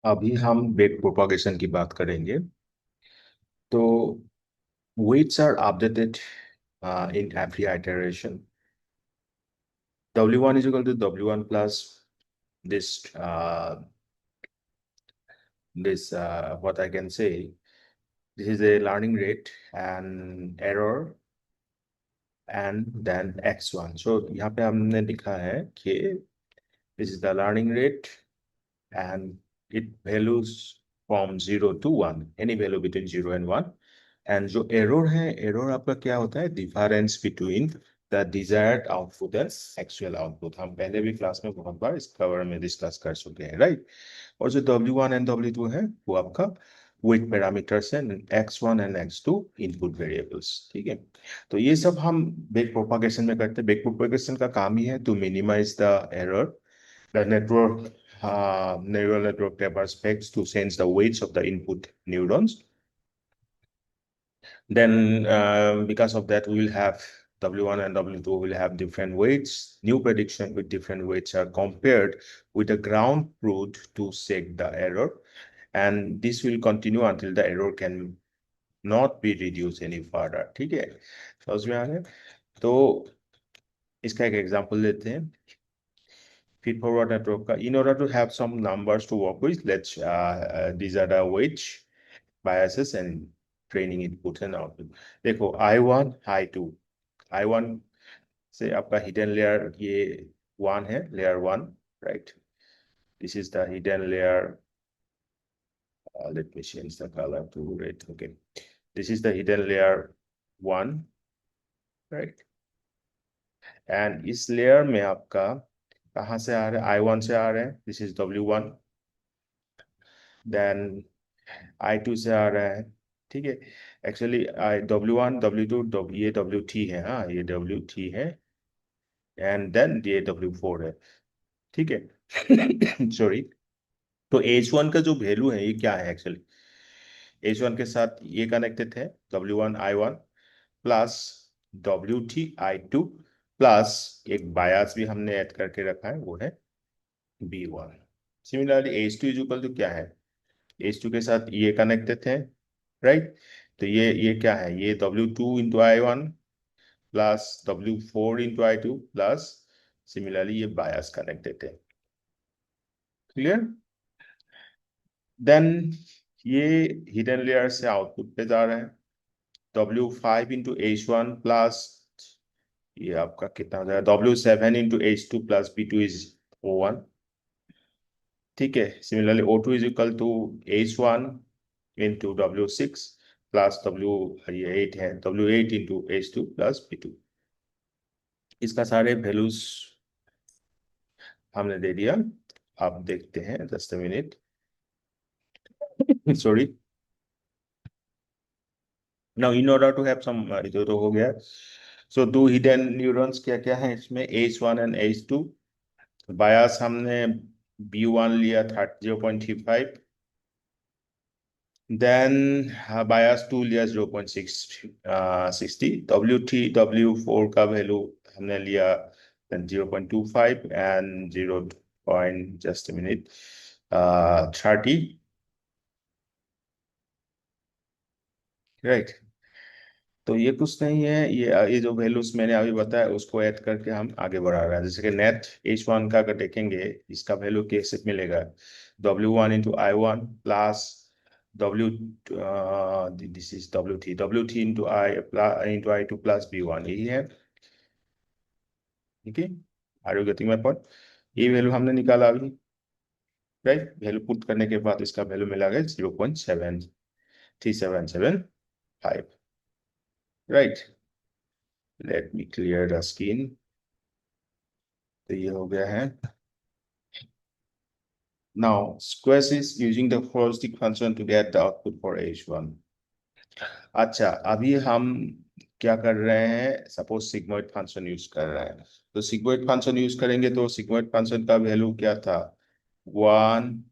अभी हम back propagation की बात करेंगे। तो weights are updated in every iteration. W1 is equal to W1 plus this what I can say. This is a learning rate and error and then x1. So यहाँ पे हमने लिखा है कि this is the learning rate and it values from 0 to 1, any value between 0 and 1. And जो error है, error आपका क्या होता है? Difference between the desired output and actual output. हम पहले भी क्लास में बहुत बार इस कवर में डिस्कस कर चुके हैं, राइट। और जो W1 एंड W2 है वो आपका वेट पैरामीटर्स है, X1 and X2 input variables, ठीक है। तो ये सब हम बैक प्रोपागेशन में करते हैं। बैक प्रोपागेशन का काम ही है to minimize the error. The network neural network expects to sense the weights of the input neurons. Then, because of that, we will have W1 and W2 will have different weights. New prediction with different weights are compared with the ground truth to check the error. And this will continue until the error can not be reduced any further. ठीक है, समझ में आ रहा है? तो इसका एक example लेते हैं feed forward network का। In order to have some numbers to work with, let's these are the weights, biases and training input and output। देखो I1 I2, I1 से आपका हिडन लेयर ये वन है, layer one, right. This is the hidden layer. Let me change the colour to red, okay. This is the hidden layer one, right. And इस layer में आपका कहाँ से आ रहा है? I1 से आ रहा है, this is W1। Then I2 से आ रहा है, ठीक है। एक्चुअली आई W1 W2 ये W3 है, हाँ ये W3 है। एंड देन ये W4 है, ठीक है। सॉरी। तो H1 का जो वैल्यू है ये क्या है एक्चुअली? H1 के साथ ये कनेक्टेड है, W1 I1 plus W3 I2 plus एक बायस भी हमने ऐड करके रखा है, वो है B1। Similarly H2 is equal to क्या है? H2 के साथ ये कनेक्टेड है, राइट। तो ये क्या है? ये W2 into I1 plus W4 into I2 plus similarly ये बायस कनेक्टेड है, क्लियर। देन ये हिडन लेयर से आउटपुट पे जा रहा है, W5 into H1 प्लस ये आपका कितना हो जाएगा? W7 into H2 plus B2 is O1, ठीक है। Similarly O2 is equal to H1 into W6 plus W, ये 8 है, W8 into H2 plus B2। इसका सारे वैल्यूज हमने दे दिया। आप देखते हैं, just minute, sorry. Now in order to have some, इधर तो हो गया। सो दो हिडन न्यूरॉन्स क्या क्या है इसमें? H1 and H2। बायस हमने B1 लिया था 0.35, देन बायस 2 लिया 0.60, W3 W4 का वैल्यू हमने लिया 0.25 and 0 point, just minute, 30, right. तो ये कुछ नहीं है, ये जो वैल्यूज मैंने अभी बताया उसको ऐड करके हम आगे बढ़ा रहे हैं। जैसे कि नेट H1 का अगर देखेंगे, इसका वैल्यू कैसे मिलेगा? W1 into I1 plus W, this is W3 into I2 plus B1, यही है, ठीक है। Are you getting my point? ये वैल्यू हमने निकाला अभी, राइट। वैल्यू पुट करने के बाद इसका वैल्यू मिला गया 0.737775, right. Let me clear the screen. तो ये हो गया है। Now, Squash is using the heuristic function to get the output for H1। अच्छा, अभी हम क्या कर रहे हैं? सपोज सिग्मोइड फंक्शन यूज कर रहे हैं। तो सिग्मोइड फंक्शन यूज करेंगे तो सिग्मोइड फंक्शन का वैल्यू क्या था? 1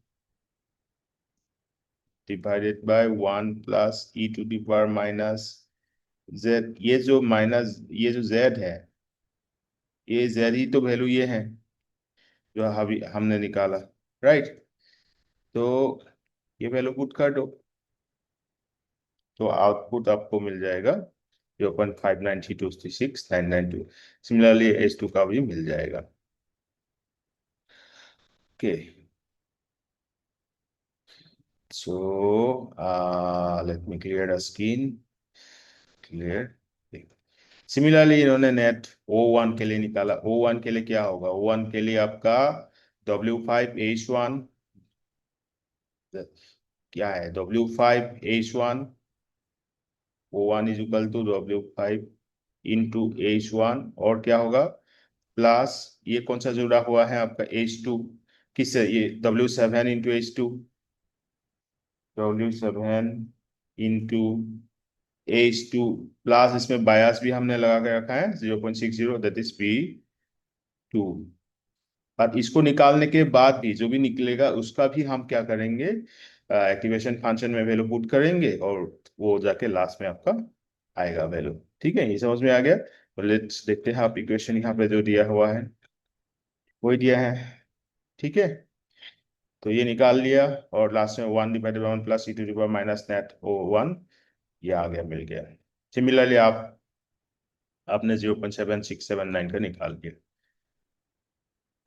/ 1 प्लस e⁻−z। ये जो z है, ये z ही तो वैल्यू ये है जो अभी हमने निकाला, राइट। तो ये वैल्यू पुट कर दो, तो आउटपुट आपको मिल जाएगा 0.593236,992। सिमिलरली H2 का भी मिल जाएगा। Okay, so let me clear the screen. Clear. Similarly इन्होंने नेट O1 के लिए निकाला। O1 के लिए क्या होगा? O1 के लिए आपका W5H1 क्या है? W5H1, O1 is equal to W5 into H1, और क्या होगा? प्लस ये कौन सा जुड़ा हुआ है आपका? H2। किससे? ये W7 into H2, W7 into H2, plus इसमें बायस भी हमने लगा के रखा है 0.60, दैट इज P2। और इसको निकालने के बाद भी जो भी निकलेगा उसका भी हम क्या करेंगे? एक्टिवेशन फंक्शन में वैल्यू पुट करेंगे, और वो जाके लास्ट में आपका आएगा वैल्यू। ठीक है, ये समझ में आ गया? तो लेट्स देखते हैं, आप इक्वेशन यहाँ पे जो दिया हुआ है वही दिया है। ठीक है, तो ये निकाल लिया, और लास्ट में 1/1 plus e to the power minus net O1, ये आ गया, मिल गया। सिमिलरली आपने 0.7679 का निकाल लिया।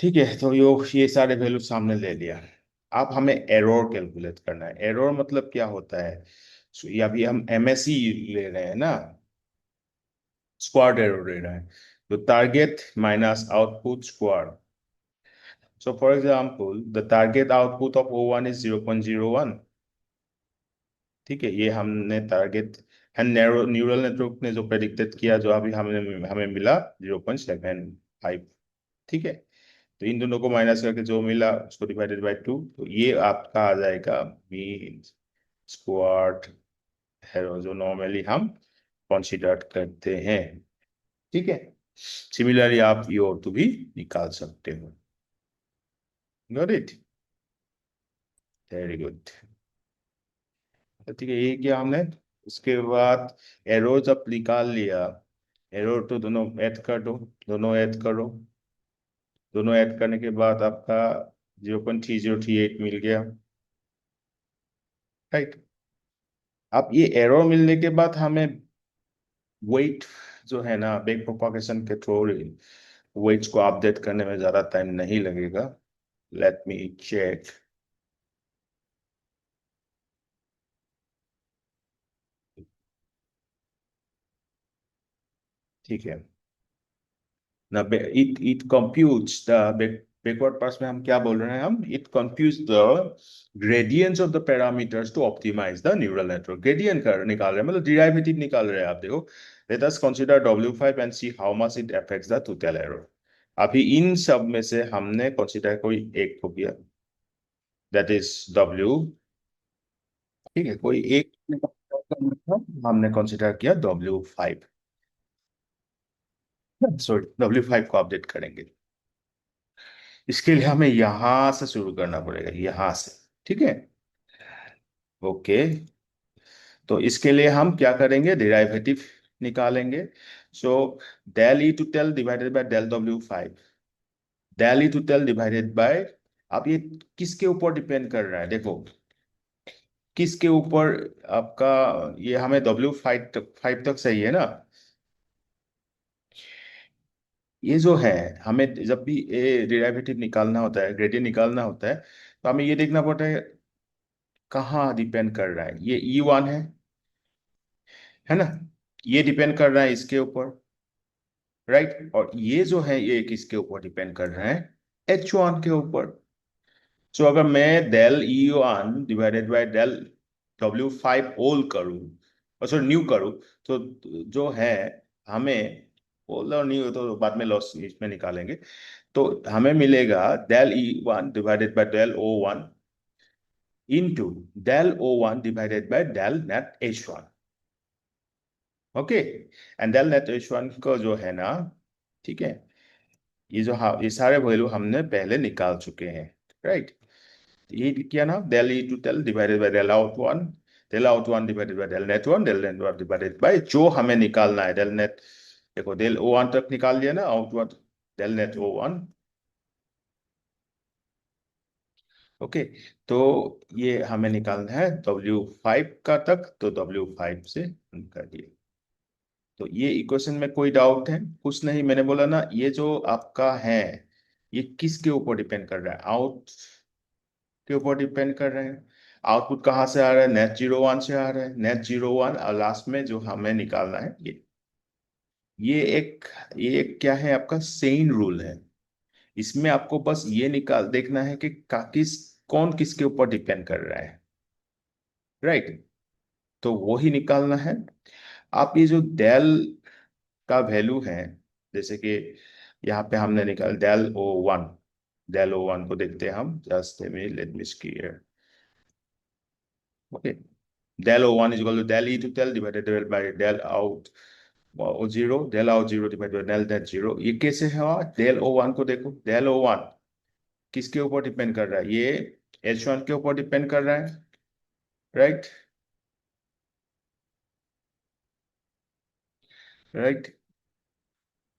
ठीक है, तो ये सारे वैल्यू सामने ले लिया। अब हमें एरर कैलकुलेट करना है। एरर मतलब क्या होता है? ये अभी हम MSE ले रहे हैं ना, स्क्वाड एरर ले रहे हैं, तो target minus output squad. So for example the target output of O1 is 0.01। ठीक है, ये हमने टारगेट एंड न्यूरल नेटवर्क ने जो प्रेडिक्टेड किया, जो अभी हमें हमें मिला 0.75। ठीक है, तो इन दोनों को माइनस करके जो मिला उसको डिवाइडेड बाय 2, तो ये आपका आ जाएगा मीन स्क्वाड एरर, जो नॉर्मली हम कंसीडर करते हैं। ठीक है, सिमिलरली आप ये और टू भी निकाल सकते हो। Got it? Very good. ठीक है, ये किया हमने। उसके बाद एरो जब निकाल लिया, एरो तो दोनों ऐड कर दो, दोनों ऐड करो। दोनों ऐड करने के बाद आपका 0.3038 मिल गया। राइट। अब ये एरो मिलने के बाद हमें वेट जो है ना, बैक प्रोपागेशन के थ्रू वेट्स को अपडेट करने में ज्यादा टाइम नहीं लगेगा। Let me check. ठीक है ना, it it computes the backward pass में हम क्या बोल रहे हैं? हम it computes the gradients of the parameters to optimize the neural network. Gradient कर निकाल रहे हैं, मतलब डिराइवेटिव निकाल रहे हैं। आप देखो, let us consider W5 and see how much it affects the total error. अभी इन सब में से हमने कंसीडर कोई एक को किया, दैट इज W। ठीक है, कोई एक हमने कंसीडर किया W5। सॉरी, W5 को अपडेट करेंगे। इसके लिए हमें यहां से शुरू करना पड़ेगा, यहां से। ठीक है, ओके। तो इसके लिए हम क्या करेंगे? डिराइवेटिव निकालेंगे। So del E total divided by del W5, del E total divided by, अब ये किसके ऊपर डिपेंड कर रहा है? देखो, किसके ऊपर आपका, ये हमें W5 तक सही है ना? ये जो है, हमें जब भी ये डिराइवेटिव निकालना होता है, ग्रेडियंट निकालना होता है, तो हमें ये देखना पड़ता है कहाँ डिपेंड कर रहा है। ये E1 है ना? ये डिपेंड कर रहा है इसके ऊपर, राइट। और ये जो है, ये किसके ऊपर डिपेंड कर रहा है? H1 के ऊपर। सो अगर मैं del E1 divided by del W5 ओल करूं, और सॉरी न्यू करूं, तो जो है हमें, ओल और न्यू तो बाद में लॉस इसमें निकालेंगे, तो हमें मिलेगा del E1 divided by del O1 into del O1 divided by del net H1। Okay, and del net H1 को जो है ना, ठीक है, ये जो, हाँ, ये सारे वैल्यू हमने पहले निकाल चुके हैं। राइट, ये किया ना, del E total divided by del out one divided by del net one divided by जो हमें निकालना है, डेल नेट। देखो, डेल O1 तक निकाल लिया ना, out one, del net O1। Okay, तो ये हमें निकालना है W5 का तक, तो W5 से कर दिए। तो ये इक्वेशन में कोई डाउट है? कुछ नहीं, मैंने बोला ना, ये जो आपका है ये किसके ऊपर डिपेंड कर रहा है? आउट के ऊपर डिपेंड कर रहे हैं। आउटपुट कहाँ से आ रहा है? नेट 01 से आ रहा है, नेट 01, और लास्ट में जो हमें निकालना है ये एक ये एक क्या है आपका सेइन रूल है। इसमें आपको बस ये निकाल देखना है कि कौन किसके ऊपर डिपेंड कर रहा है, राइट? तो वो ही निकालना है। आप ये जो डेल का वैल्यू है, जैसे कि यहाँ पे हमने निकाल डेल O1, डेल O1 को देखते हैं हम, just let me okay. Del O1 is equal to del E to del divided by del out O0, del out 0 divided by del net 0। ये कैसे है? Del O1 को देखो, Del O1 किसके ऊपर डिपेंड कर रहा है? ये H1 के ऊपर डिपेंड कर रहा है, राइट? राइट।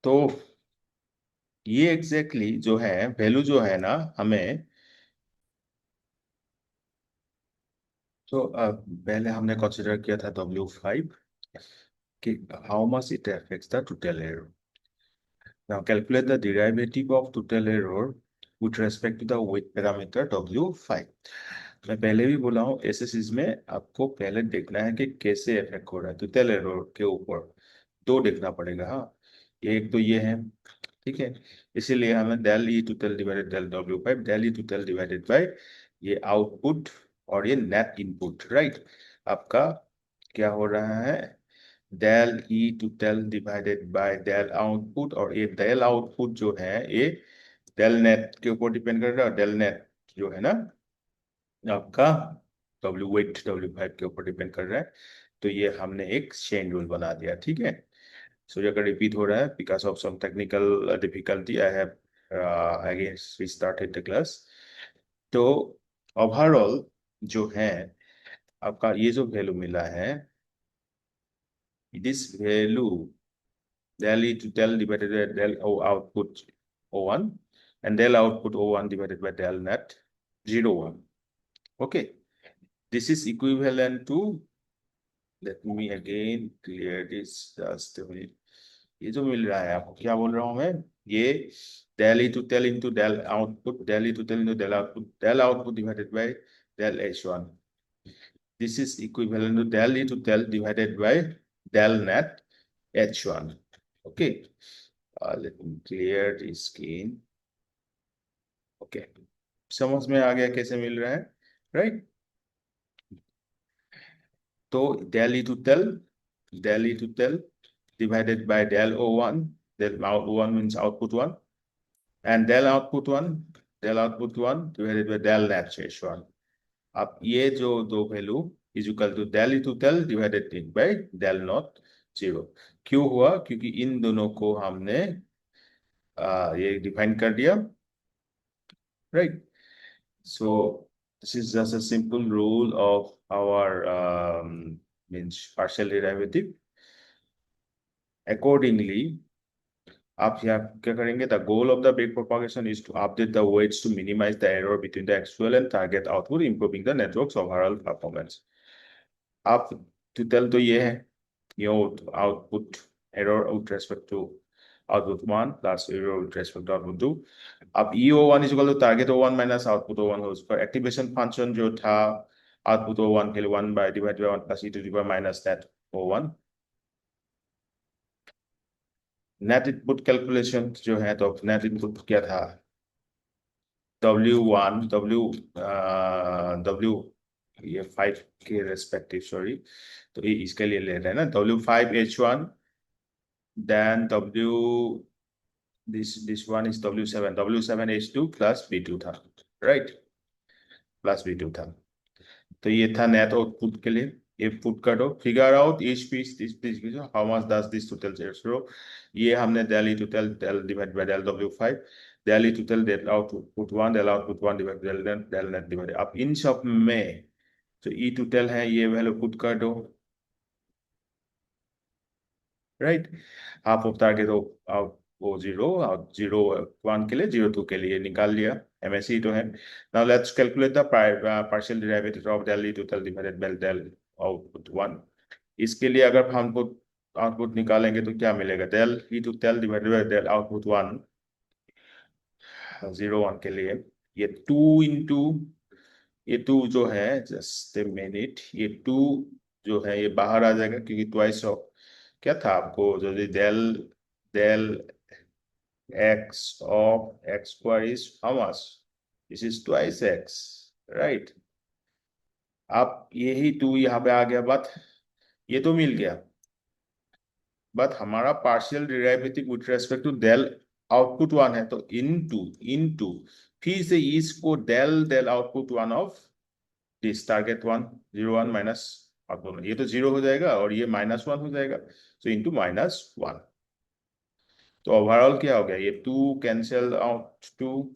तो ये एग्जैक्टली जो है वैल्यू जो है ना हमें, तो पहले हमने कंसिडर किया था W5 कि how much it affects the total error. Now calculate the derivative of total error with respect to the weight parameter W5। मैं पहले भी बोला हूँ, ऐसे चीज में आपको पहले देखना है कि कैसे इफेक्ट हो रहा है टोटल एरर के ऊपर। दो देखना पड़ेगा, हाँ। एक तो ये है, ठीक है। इसीलिए हमें del E total divided del W5, del E total divided by ये आउटपुट और ये नेट इनपुट, राइट? आपका क्या हो रहा है? Del E total divided by del output, और ये डेल आउटपुट जो है ये डेल नेट के ऊपर डिपेंड कर रहा है, और डेल नेट जो है ना आपका W5 के ऊपर डिपेंड कर रहा है। तो ये हमने एक चेन रूल बना दिया, ठीक है। सो ये अगर रिपीट हो रहा है because of some technical difficulty, I have again restarted the class. तो ओवरऑल जो है आपका ये जो वैल्यू मिला है, this value del E to del divided by del O output O1 and del output O1 divided by del net 01। Okay, this is equivalent to, let me again clear this just a minute। ये जो मिल रहा है आपको, क्या बोल रहा हूं मैं? ये del E to del into del output, del E to del into del output divided by del H1। This is equivalent to del E to del divided by del net H1। Okay, let me clear the screen। Okay, समझ में आ गया कैसे मिल रहा है, right? तो del E total divided by del O1, del O1 means output 1, and del output 1 divided by del net H1। अब ये जो दो value is equal to del E total divided by del naught 0। क्यों हुआ? क्योंकि इन दोनों को हमने ये डिफाइन कर दिया, right? So this is just a simple rule of our means partial derivative। Accordingly, आप यहाँ क्या करेंगे? The goal of the back propagation is to update the weights to minimize the error between the actual and target output, improving the network's overall performance। आप total तो ये है, ये output error with respect to output 1 plus error with respect to output 2। अब EO1 is equal to target O1 minus output O1 whole square. Activation function जो था output O1 के लिए 1 by divide by 1 plus e to the power minus net O1। Net input calculation जो है, तो net input क्या था? W1 W ये 5 के रेस्पेक्टिव, सॉरी, तो ये इसके लिए ले रहे हैं ना, W5H1, then this one is W7H2 plus B2 था, राइट? प्लस B2 था। तो ये था नेट आउटपुट के लिए। ये पुट करो, figure out each piece this piece how much does this total zero. ये हमने del E total del divide by del W5, del E total del output 1, del output 1 divide del net, del net divide. अब इन सब में जो ई total है ये value put कर दो, राइट? हाफ ऑफ टारगेट वो 0 और 0 1 के लिए 0 2 के लिए निकाल लिया, MSE तो है। Now let's calculate the partial derivative of del E total divided by del output 1। इसके लिए अगर हम आउटपुट निकालेंगे तो क्या मिलेगा, del E total divided by del output 1 0 1 के लिए, ये 2 इंटू ये 2 जो है, जस्ट ए मिनट, ये 2 जो है ये बाहर आ जाएगा क्योंकि ट्वाइस ऑफ क्या था आपको जो del del x of x square is how much? This is twice x, right? अब यही 2 यहाँ पे आ गया, बट ये तो मिल गया, बट हमारा partial derivative with respect to del output 1 है, तो इनटू फिर से इसको del del output 1 of this target 1 0 1 minus output 1, ये तो 0 हो जाएगा और ये -1 हो जाएगा, तो इंटू -1। तो ओवरऑल क्या हो गया, ये 2 कैंसिल आउट 2,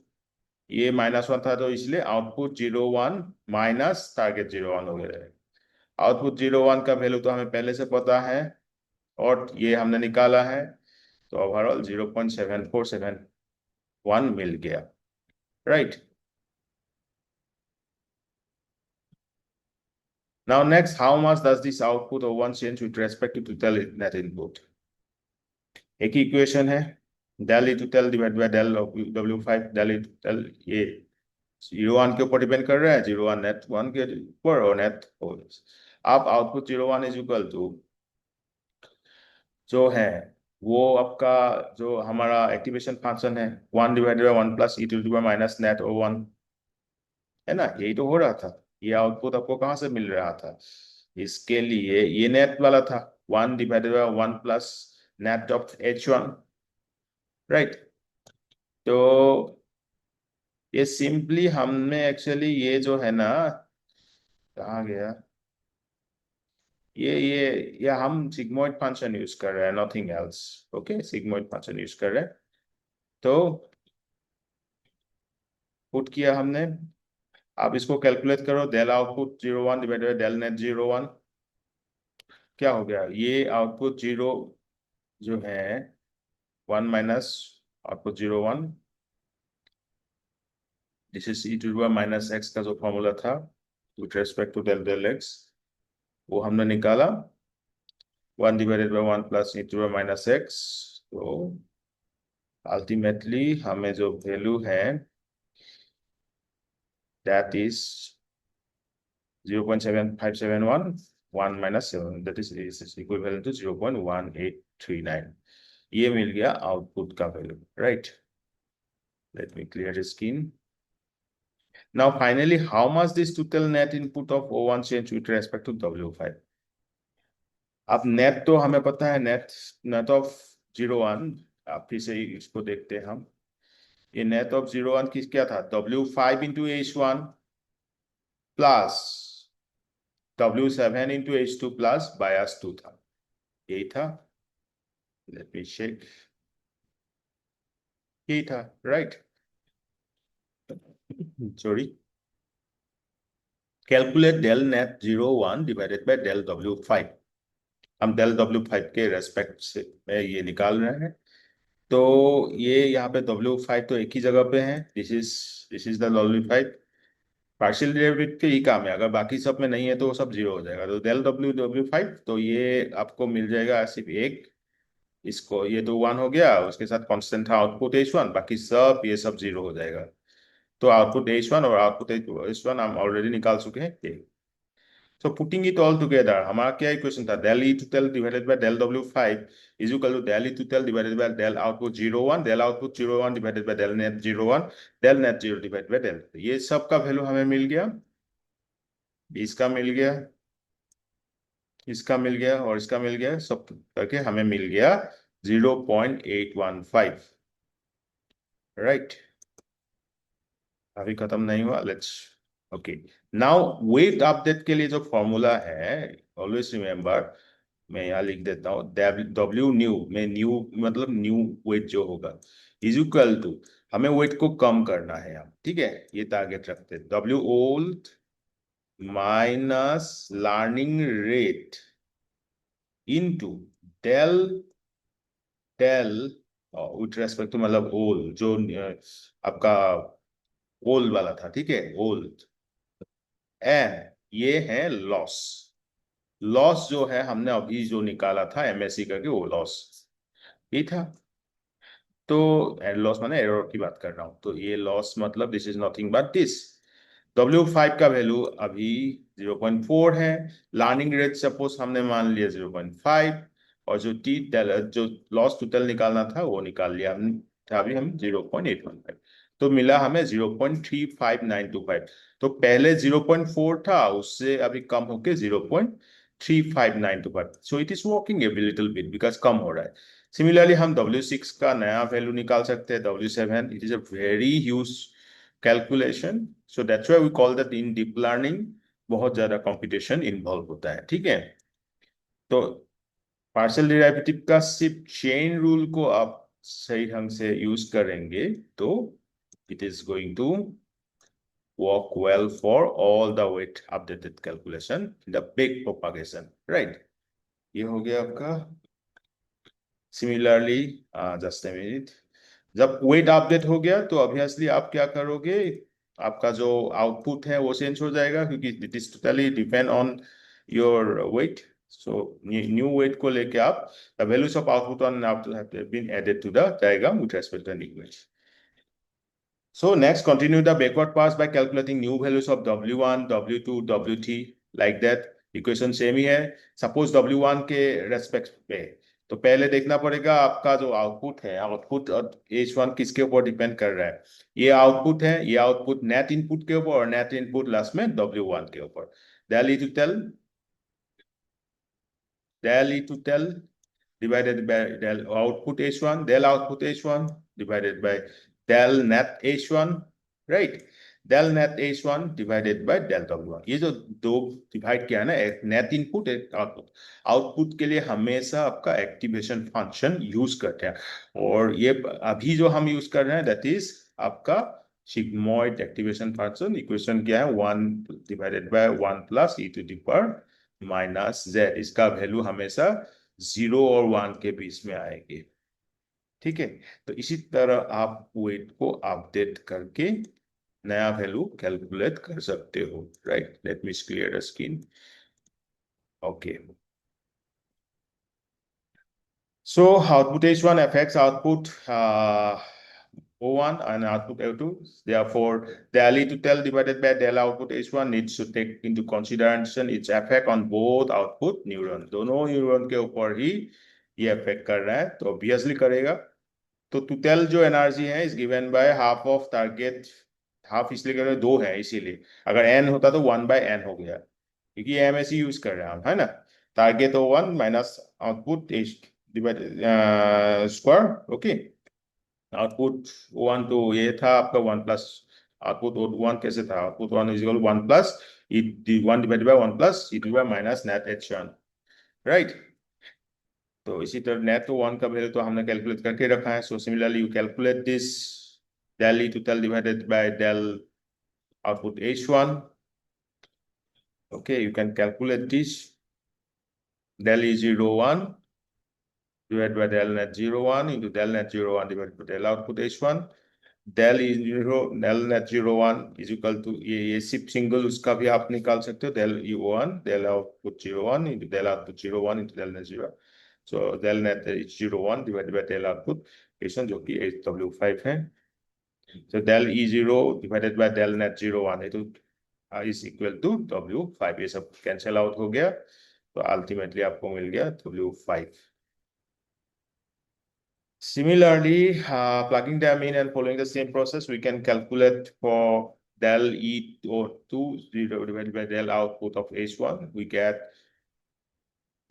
ये -1 था तो इसलिए आउटपुट 0 1 माइनस टारगेट 0 1 हो गया। आउटपुट 0 1 का वैल्यू तो हमें पहले से पता है और ये हमने निकाला है, तो ओवरऑल 0.7471 मिल गया, right. Now next, how much does this output of 1 change with respect to total net input. एक ही इक्वेशन है, del E total divide by del W5, del E total ये 0 1 के ऊपर डिपेंड कर रहा है, 0 1 नेट 1 के ऊपर और नेट आप आउटपुट 0 1 इज इक्वल टू जो है वो आपका जो हमारा एक्टिवेशन फंक्शन है 1 divided by 1 plus e to the power minus net o 1, है ना, यही तो हो रहा था। ये आउटपुट आपको कहाँ से मिल रहा था, इसके लिए ये नेट वाला था 1 divided by 1 plus net of H1, right. तो ये सिंपली हमने एक्चुअली ये जो है ना, कहाँ गया ये हम सिग्मोइड फंक्शन यूज कर रहे हैं, nothing else. Okay, sigmoid function use कर रहे हैं, तो पुट किया हमने। आप इसको कैलकुलेट करो, del output 0 1 divided by del net 0 1, क्या हो गया, ये आउटपुट 0 जो है 1 minus output 0 1, this is e to the minus x का जो फॉर्मूला था with respect to del del x, वो हमने निकाला 1 divided by 1 plus e to the minus x. तो अल्टीमेटली हमें जो वैल्यू है that is 0.7571 1 minus 7, that is equivalent to 0.1839, ये मिल गया आउटपुट का value, right. Let me clear the screen. Now finally how much this total net input of O1 change with respect to W5। अब net तो हमें पता है, net net of 0 1, आप फिर से इसको देखते हैं हम, ये नेट ऑफ 0 1 किस क्या था, W5 into H1 plus W7 into H2 plus bias 2 था, यही था। लेट मी चेक, यही था, right. Sorry, calculate del net 0 1 divided by del W5, हम डेल W5 के रेस्पेक्ट से ये निकाल रहे हैं। तो ये यहाँ पे W5 तो एक ही जगह पे है, this is the W5, partial derivative के ही काम है, अगर बाकी सब में नहीं है तो वो सब 0 हो जाएगा, तो डेल W5, तो ये आपको मिल जाएगा सिर्फ एक, इसको ये तो 1 हो गया, उसके साथ कांस्टेंट था आउटपुट H1, बाकी सब ये सब 0 हो जाएगा। तो आउटपुट H1 और आउटपुट H1 हम ऑलरेडी निकाल चुके हैं ये। So putting it all together, हमारा क्या इक्वेशन था, del E total divided by del W5 is equal to del E total divided by del output 0 1, del output 0 1 divided by del net 0 1, del net 0 divided by del, ये सब का value हमें मिल गया, इसका मिल गया, इसका मिल गया और इसका मिल गया, सब करके हमें मिल गया 0.815, राइट। अभी खत्म नहीं हुआ, let's okay. Now weight update के लिए जो फॉर्मूला है, ऑलवेज रिमेंबर, मैं यहाँ लिख देता हूँ, W न्यू में न्यू मतलब न्यू वेट जो होगा इज इक्वल टू, हमें वेट को कम करना है हम, ठीक है, ये टारगेट रखते हैं, W old minus learning rate into del del with respect to मतलब ओल जो आपका ओल वाला था, ठीक है, ओल। एंड ये है लॉस। लॉस जो है हमने अभी जो निकाला था एमएससी करके, वो लॉस ये था। तो लॉस माने एरर की बात कर रहा हूं, तो ये लॉस मतलब this is nothing but this. W5 का वैल्यू अभी 0.4 है। लर्निंग रेट सपोज हमने मान लिया 0.5, और जो टी जो लॉस टोटल निकालना था वो निकाल लिया हमने, था अभी हम 0.815। तो मिला हमें 0.35925। तो पहले 0.4 था, उससे अभी कम होके 0.35925। So it is working a little bit because कम हो रहा है। सिमिलरली हम W6 का नया वैल्यू निकाल सकते हैं, W7। It is a very huge calculation, so that's why we call that in deep learning बहुत ज्यादा कंप्यूटेशन इन्वॉल्व होता है, ठीक है। तो पार्शियल डेरिवेटिव का सिर्फ चेन रूल को आप सही ढंग से यूज करेंगे तो it is going to work well for all the weight updated calculation in the big propagation, right? ये हो गया आपका। सिमिलरली जस्ट ए मिनट, जब वेट अपडेट हो गया तो ऑब्वियसली आप क्या करोगे, आपका जो आउटपुट है वो चेंज हो जाएगा, क्योंकि it is totally depend on your weight. So new weight को लेके आप the values of output on output have been added to the diagram with respect to an equation. So next, continue the backward pass by calculating new values of W1, W2, W3 like that. Equation same ही है। Suppose W1 के respect पे, तो पहले देखना पड़ेगा आपका जो आउटपुट है, आउटपुट और H1 किसके ऊपर डिपेंड कर रहा है। ये आउटपुट है, ये आउटपुट नेट इनपुट के ऊपर, और नेट इनपुट लास्ट में W1 के ऊपर। Del to tell, del to tell divided by del output H1, del output H1 divided by del net H1, right? del net H1 divided by del W1। ये जो दो divide किया है ना, एक नेट इनपुट एक आउटपुट। आउटपुट के लिए हमेशा आपका एक्टिवेशन फंक्शन यूज करते हैं, और ये अभी जो हम यूज कर रहे हैं दैट इज आपका सिग्मॉइड एक्टिवेशन फंक्शन। इक्वेशन क्या है, 1 divided by 1 plus e to the power minus z. इसका वैल्यू हमेशा 0 और 1 के बीच में आएगी, ठीक है। तो इसी तरह आप वेट को अपडेट करके नया वैल्यू कैलकुलेट कर सकते हो, right. Let me clear the screen, okay. So output H1 affects output O1 and output O2. Therefore, del E to del divided by del output H1 needs to take into consideration its effect on both output neuron। दोनों neuron के ऊपर ही ये affect कर रहा है, तो obviously करेगा। तो टोटल जो एनर्जी है is given by half of target. Half इसलिए कर रहे हैं, दो है इसीलिए। अगर एन होता तो 1/n हो गया, क्योंकि एमएससी यूज कर रहे हैं हम, है ना। टारगेट हो 1 minus output divide square, okay. Output 1 तो ये था आपका 1 प्लस आउटपुट 1 कैसे था, output 1 is equal 1 plus e 1 divided by 1 plus e to by minus net H1, right. तो इसी तरह नेट तो 1 का वैल्यू तो हमने कैलकुलेट करके रखा है। So similarly you calculate this del E total divided by del output H1, okay, you can calculate this del E01 divided by del net 01 into del net 01 divided by del output H1। del E0 del net 01 is equal to ये सिर्फ single उसका भी आप निकाल सकते हो, del E01 del output 01 into del output 01 into del net 0। so del net H01 divided by del output H1 जो कि W5 है। so del E0 divided by del net 01 is equal to W5। ये सब cancel out हो गया, तो ultimately आपको मिल गया W5। Similarly, plugging them in and following the same process, we can calculate for del E2 divided by del output of H1. We get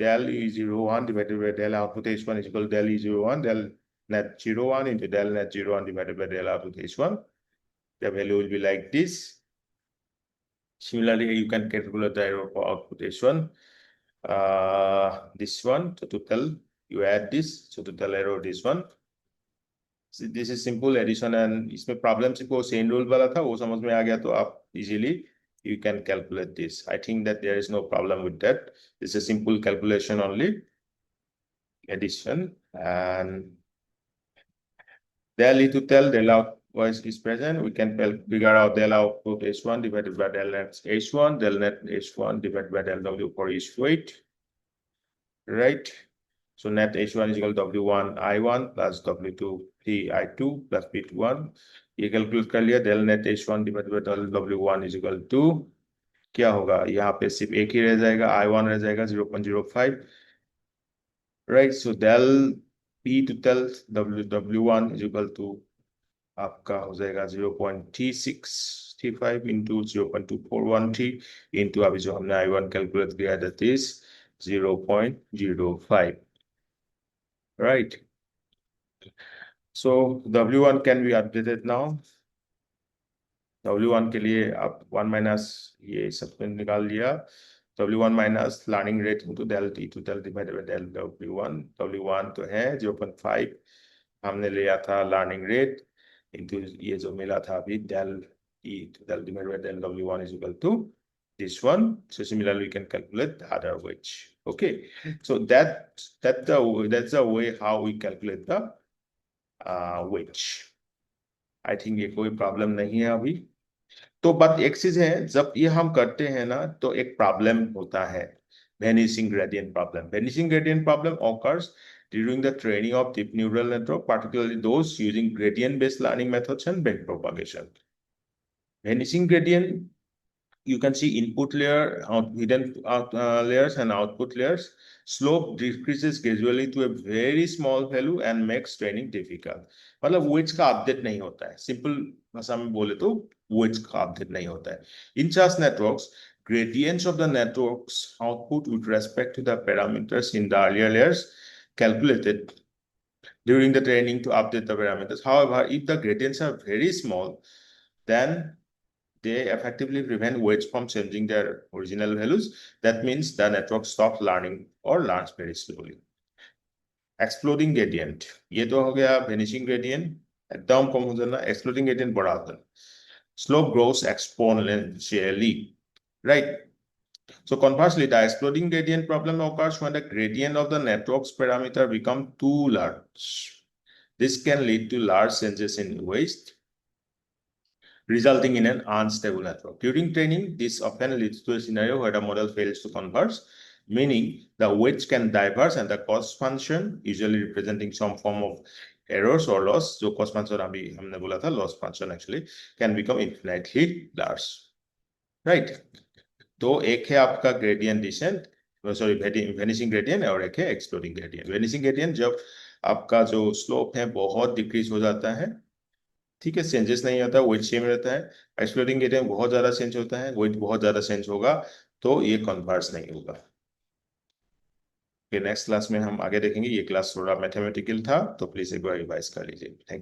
del E01 divided by del output H1 is equal to del E01 del net 01 into del net 01 divided by del output H1. The value will be like this. Similarly, you can calculate the error for output H1. This one, so total, you add this, so total error this one। This is simple addition and इसमें problem सिर्फ वो chain rule वाला था, वो समझ में आ गया तो आप easily you can calculate this. I think that there is no problem with that. This is simple calculation only, addition and Del E to del out is present. We can figure out del output H1 divided by del net H1, del net H1 divided by del W for each weight, right? So net H1 is equal to W1 I1 plus W2 P I2 plus P21. ये calculate कर लिया, del net H1 divided by del W1 is equal to क्या होगा, यहाँ पे सिर्फ एक ही रह जाएगा, I1 रह जाएगा 0.05, right? So del P to del W1 is equal to आपका हो जाएगा 0.3635 इंटू 0.2413 इंटू अभी जो हमने I1 कैलकुलेट किया that is 0.05, right? So W1 can be updated now. W1 के लिए आप 1 माइनस ये सब निकाल लिया, W1 minus learning rate into del t to del divided by del W1. W1 तो है 0.5, हमने लिया था लर्निंग रेट इंटू ये जो मिला था अभी del t to del divided by del W1 is equal to this one. So similarly we can calculate the other wage. Okay, so that's the way how we calculate the wage. I think ये कोई problem नहीं है अभी। तो बात एक चीज है, जब ये हम करते हैं ना तो एक प्रॉब्लम होता है, vanishing gradient problem. Vanishing gradient problem occurs during the training of deep neural network, particularly those using gradient based learning methods and backpropagation. Vanishing gradient, you can see input layer, hidden layers and output layers. Slope decreases gradually to a very small value and makes training difficult. मतलब weights का update नहीं होता है, simple भाषा में बोले तो weights का अपडेट नहीं होता है. In such networks, gradients of the network's output with respect to the parameters in the earlier layers calculated during the training to update the parameters. However, if the gradients are very small, then they effectively prevent weights from changing their original values. That means the network stops learning or learns very slowly. Exploding gradient, ये तो हो गया vanishing gradient, एकदम कम हो जाना, exploding gradient बढ़ा देना. Slope grows exponentially, right? So conversely, the exploding gradient problem occurs when the gradient of the network's parameter become too large. This can lead to large changes in weight, resulting in an unstable network. During training, this often leads to a scenario where the model fails to converge, meaning the weights can diverge and the cost function, usually representing some form of errors or loss, जो cost function अभी हमने बोला था loss function actually, can become infinitely large, right? तो एक है आपका gradient descent, sorry vanishing gradient, और एक है exploding gradient. Vanishing gradient जब आपका जो slope है बहुत डिक्रीज हो जाता है, ठीक है, चेंजेस नहीं होता, वेट सेम रहता है. एक्सप्लोडिंग ग्रेडियंट बहुत ज्यादा चेंज होता है, वेट बहुत ज्यादा चेंज होगा, तो ये कन्वर्ज नहीं होगा. नेक्स्ट क्लास में हम आगे देखेंगे. ये क्लास थोड़ा मैथमेटिकल था, तो प्लीज एक बार रिवाइज कर लीजिए. Thank you.